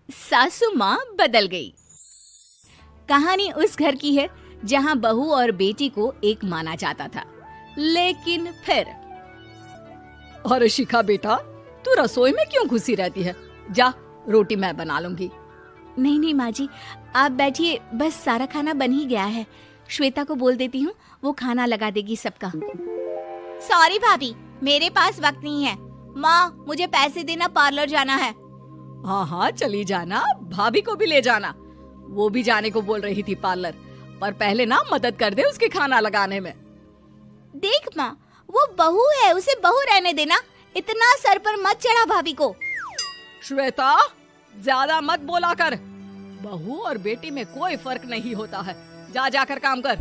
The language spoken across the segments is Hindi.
सासू माँ बदल गई। कहानी उस घर की है जहाँ बहू और बेटी को एक माना जाता था, लेकिन फिर अरे शिखा बेटा, तू रसोई में क्यों घुसी रहती है? जा, रोटी मैं बना लूंगी। नहीं नहीं माँ जी, आप बैठिए, बस सारा खाना बन ही गया है। श्वेता को बोल देती हूँ, वो खाना लगा देगी सबका। सॉरी भाभी, मेरे पास वक्त नहीं है। माँ, मुझे पैसे देना, पार्लर जाना है। हाँ हाँ चली जाना, भाभी को भी ले जाना। वो भी जाने को बोल रही थी पार्लर, पर पहले ना मदद कर दे उसके खाना लगाने में। देख माँ, वो बहू है, उसे बहू रहने देना, इतना सर पर मत चढ़ा भाभी को। श्वेता, ज्यादा मत बोला कर। बहू और बेटी में कोई फर्क नहीं होता है। जा जाकर काम कर।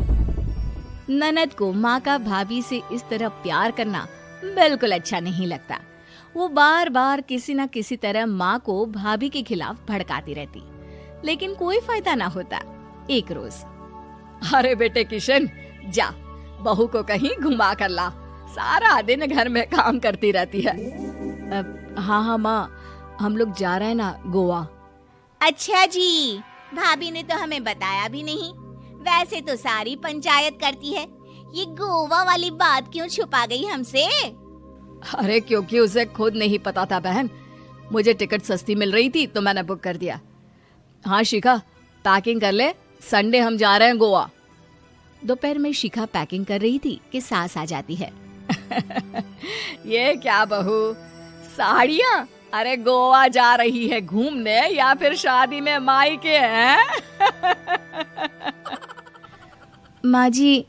ननद को माँ का भाभी से इस तरह प्यार करना बिल्कुल अच्छा नहीं लगता। वो बार बार किसी न किसी तरह माँ को भाभी के खिलाफ भड़काती रहती, लेकिन कोई फायदा ना होता। एक रोज, अरे बेटे किशन, जा बहू को कहीं घुमा कर ला, सारा दिन घर में काम करती रहती है। हाँ हाँ माँ, हम लोग जा रहे हैं ना गोवा। अच्छा जी, भाभी ने तो हमें बताया भी नहीं। वैसे तो सारी पंचायत करती है, ये गोवा वाली बात क्यों छुपा गई हमसे? अरे क्योंकि उसे खुद नहीं पता था बहन। मुझे टिकट सस्ती मिल रही थी तो मैंने बुक कर दिया। हाँ शिखा, पैकिंग कर ले, संडे हम जा रहे हैं गोवा। दोपहर में शिखा पैकिंग कर रही थी कि सास आ जाती है। ये क्या बहू, साड़ियाँ? अरे गोवा जा रही है घूमने या फिर शादी में मायके हैं? माँ जी,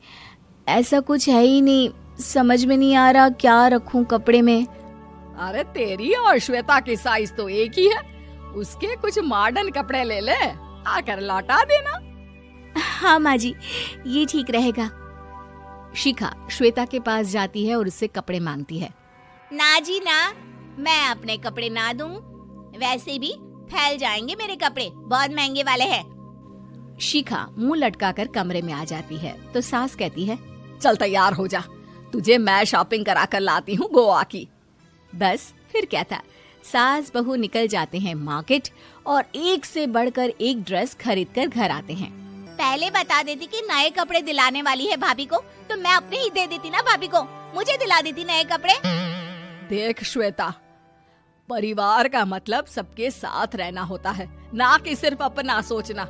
ऐसा कुछ है ही नहीं, समझ में नहीं आ रहा क्या रखूं कपड़े में। अरे तेरी और श्वेता की साइज तो एक ही है, उसके कुछ मॉडर्न कपड़े ले ले, आकर लौटा देना। हाँ माँ जी, ये ठीक रहेगा। शिखा श्वेता के पास जाती है और उससे कपड़े मांगती है। ना जी ना, मैं अपने कपड़े ना दूं, वैसे भी फैल जाएंगे मेरे कपड़े, बहुत महंगे वाले हैं। शिखा मुंह लटकाकर कमरे में आ जाती है तो सास कहती है, चल तैयार हो जा, तुझे मैं शॉपिंग करा कर लाती हूँ गोवा की। बस फिर क्या था, सास बहू निकल जाते हैं मार्केट और एक से बढ़कर एक ड्रेस खरीद कर घर आते हैं। पहले बता देती कि नए कपड़े दिलाने वाली है भाभी को, तो मैं अपने ही दे देती ना भाभी को, मुझे दिला देती नए कपड़े। देख श्वेता, परिवार का मतलब सबके साथ रहना होता है, ना कि सिर्फ अपना सोचना।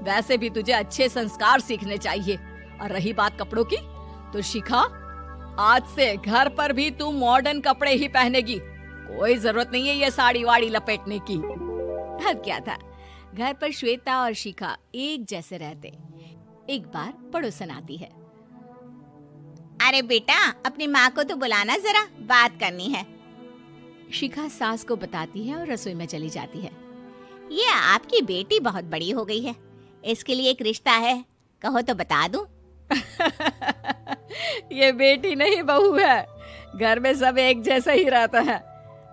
वैसे भी तुझे अच्छे संस्कार सीखने चाहिए। और रही बात कपड़ों की, तो शिखा, आज से घर पर भी तू मॉडर्न कपड़े ही पहनेगी। कोई जरूरत नहीं है ये साड़ी वाड़ी लपेटने की। अब क्या था, घर पर श्वेता और शिखा एक जैसे रहते। एक बार पड़ोसन आती है। अरे बेटा, अपनी माँ को तो बुलाना जरा, बात करनी है। शिखा सास को बताती है और रसोई में चली जाती है। ये आपकी बेटी बहुत बड़ी हो गई है, इसके लिए एक रिश्ता है, कहो तो बता दूं। ये बेटी नहीं बहू है, घर में सब एक जैसा ही रहता है।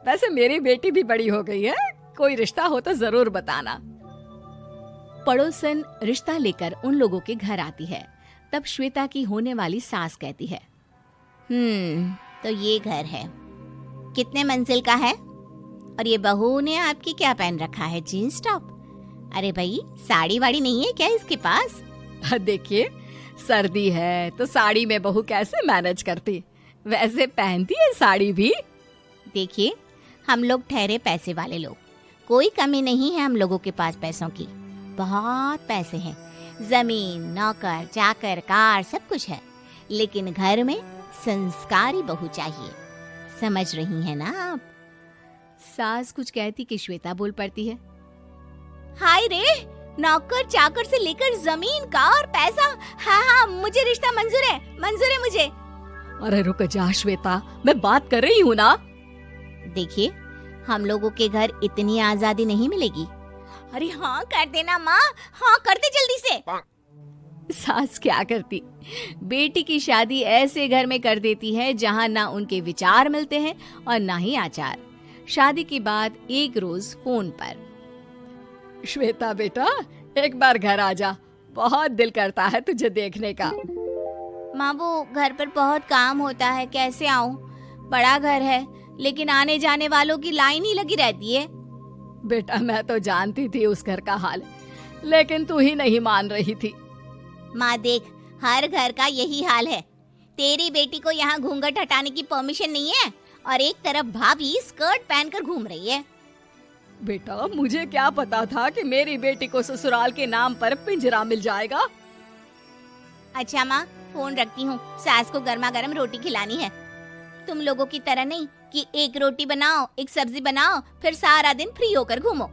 वैसे मेरी बेटी भी बड़ी हो गई है, कोई रिश्ता हो तो जरूर बताना। पड़ोसन रिश्ता लेकर उन लोगों के घर आती है। तब श्वेता की होने वाली सास कहती है, तो ये घर है, कितने मंजिल का है? और ये बहू ने आपकी क्या पहन रखा है, जीन्स टॉप? अरे भाई, साड़ी वाड़ी नहीं है क्या इसके पास? देखिए, सर्दी है तो साड़ी में बहू कैसे मैनेज करती, वैसे पहनती है साड़ी भी। देखिए, हम लोग ठहरे पैसे वाले लोग, कोई कमी नहीं है हम लोगों के पास पैसों की, बहुत पैसे हैं, जमीन, नौकर चाकर, कार, सब कुछ है, लेकिन घर में संस्कारी बहू चाहिए। समझ रही हैं ना आप? सास कुछ कहती कि श्वेता बोल पड़ती है, हाय रे, नौकर चाकर से लेकर जमीन, कार, पैसा, हाँ हाँ मुझे रिश्ता मंजूर है, मंजूर है मुझे। अरे रुक जा श्वेता, मैं बात कर रही हूँ ना। देखिए, हम लोगों के घर इतनी आजादी नहीं मिलेगी। अरे हाँ कर देना माँ, हाँ कर दे जल्दी से। सास क्या करती, बेटी की शादी ऐसे घर में कर देती है जहाँ ना उनके विचार मिलते हैं और ना ही आचार। शादी के बाद एक रोज फोन पर, श्वेता बेटा, एक बार घर आ जा, बहुत दिल करता है तुझे देखने का। माँ, वो घर पर बहुत काम होता है, कैसे आऊँ? बड़ा घर है, लेकिन आने जाने वालों की लाइन ही लगी रहती है। बेटा मैं तो जानती थी उस घर का हाल, लेकिन तू ही नहीं मान रही थी। माँ देख, हर घर का यही हाल है। तेरी बेटी को यहाँ घूंघट हटाने की परमिशन नहीं है और एक तरफ भाभी स्कर्ट पहनकर घूम रही है। बेटा मुझे क्या पता था कि मेरी बेटी को ससुराल के नाम पर पिंजरा मिल जाएगा। अच्छा माँ, फोन रखती हूँ, सास को गर्मा गर्म रोटी खिलानी है। तुम लोगों की तरह नहीं कि एक रोटी बनाओ, एक सब्जी बनाओ, फिर सारा दिन फ्री होकर घूमो।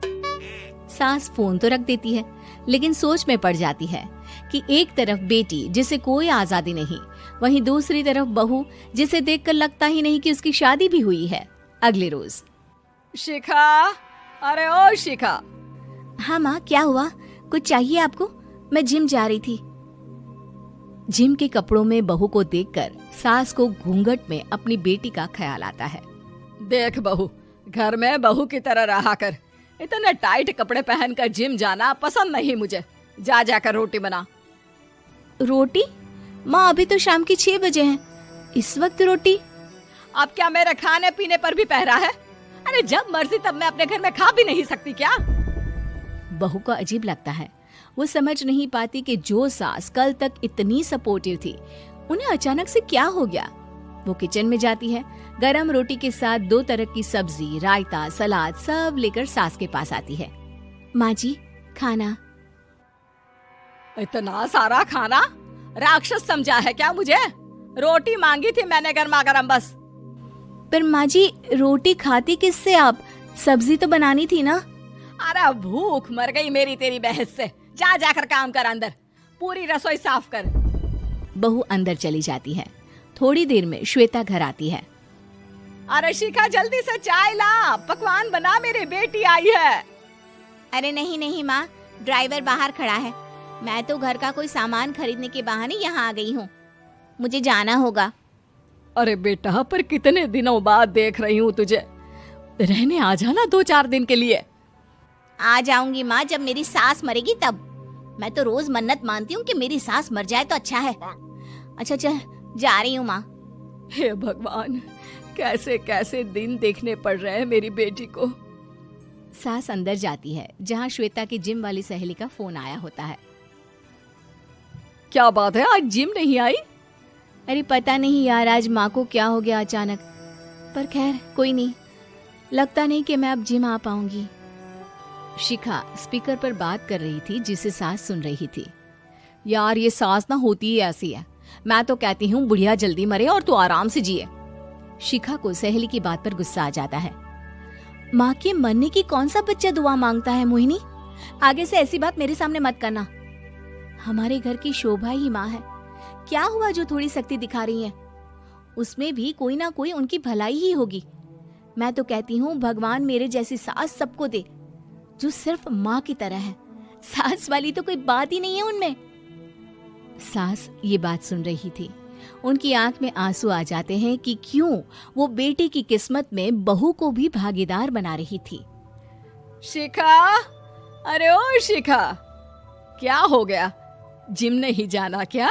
सास फोन तो रख देती है, लेकिन सोच में पड़ जाती है कि एक तरफ बेटी जिसे कोई आजादी नहीं, वहीं दूसरी तरफ बहू जिसे देखकर लगता ही नहीं कि उसकी शादी भी हुई है। अगले रोज। शिखा, अरे ओ शिखा। हाँ माँ, क्या हुआ? कुछ चाहिए आपको? मैं जिम जा रही थी। जिम के कपड़ों में बहू को देखकर सास को घूंघट में अपनी बेटी का ख्याल आता है। देख बहू, घर में बहू की तरह रहा कर। इतने टाइट कपड़े पहनकर जिम जाना पसंद नहीं मुझे। जा जाकर रोटी बना। रोटी? माँ अभी तो शाम के 6 बजे हैं, इस वक्त रोटी? अब क्या मेरे खाने पीने पर भी पहरा है? अरे जब मर्जी तब मैं अपने घर में खा भी नहीं सकती क्या? बहू को अजीब लगता है। वो समझ नहीं पाती कि जो सास कल तक इतनी सपोर्टिव थी, उन्हें अचानक से क्या हो गया। वो किचन में जाती है, गरम रोटी के साथ 2 तरह की सब्जी, रायता, सलाद सब लेकर सास के पास आती है। माँ जी, खाना। इतना सारा खाना? राक्षस समझा है क्या मुझे? रोटी मांगी थी मैंने गर्मा गर्म बस। पर माँ जी, रोटी खाती किससे आप? सब्जी तो बनानी थी ना। अरे भूख मर गई मेरी तेरी बहस से। जा जाकर काम कर, अंदर पूरी रसोई साफ कर। बहू अंदर चली जाती है। थोड़ी देर में श्वेता घर आती है। अरे शिखा जल्दी से चाय ला, पकवान बना, मेरी बेटी आई है। अरे नहीं नहीं माँ, ड्राइवर बाहर खड़ा है। मैं तो घर का कोई सामान खरीदने के बहाने यहाँ आ गई हूँ, मुझे जाना होगा। अरे बेटा, पर कितने दिनों बाद देख रही हूँ तुझे, रहने आ जाना 2-4 दिन के लिए। आ जाऊंगी माँ, जब मेरी सास मरेगी तब। मैं तो रोज मन्नत मानती हूँ कि मेरी सास मर जाए तो अच्छा है। अच्छा चल, जा रही हूँ माँ। हे भगवान, कैसे कैसे दिन देखने पड़ रहे हैं मेरी बेटी को। सास अंदर जाती है, जहाँ श्वेता की जिम वाली सहेली का फोन आया होता है। क्या बात है, आज जिम नहीं आई? अरे पता नहीं यार, आज माँ को क्या हो गया अचानक। पर खैर कोई नहीं, लगता नहीं कि मैं अब जिम आ पाऊंगी। शिखा स्पीकर पर बात कर रही थी, जिसे सास सुन रही थी। यार ये सास ना होती ही ऐसी है। मैं तो कहती हूँ बुढ़िया जल्दी मरे और तू आराम से जिए। शिखा को सहेली की बात पर गुस्सा आ जाता है। माँ के मरने की कौन सा बच्चा दुआ मांगता है मोहिनी? आगे से ऐसी बात मेरे सामने मत करना। हमारे घर की शोभा ही माँ है। क्या हुआ जो थोड़ी सख्ती दिखा रही है? उसमें भी कोई ना कोई उनकी भलाई ही होगी। मैं तो कहती हूँ भगवान मेरे जैसी सास सबको दे, जो सिर्फ माँ की तरह है। सास वाली तो कोई बात ही नहीं है उनमें। सास ये बात सुन रही थी। उनकी आंख में आंसू आ जाते हैं कि क्यों वो बेटे की किस्मत में बहू को भी भागीदार बना रही थी। शिखा, अरे ओ शिखा, क्या हो गया? जिम नहीं जाना क्या?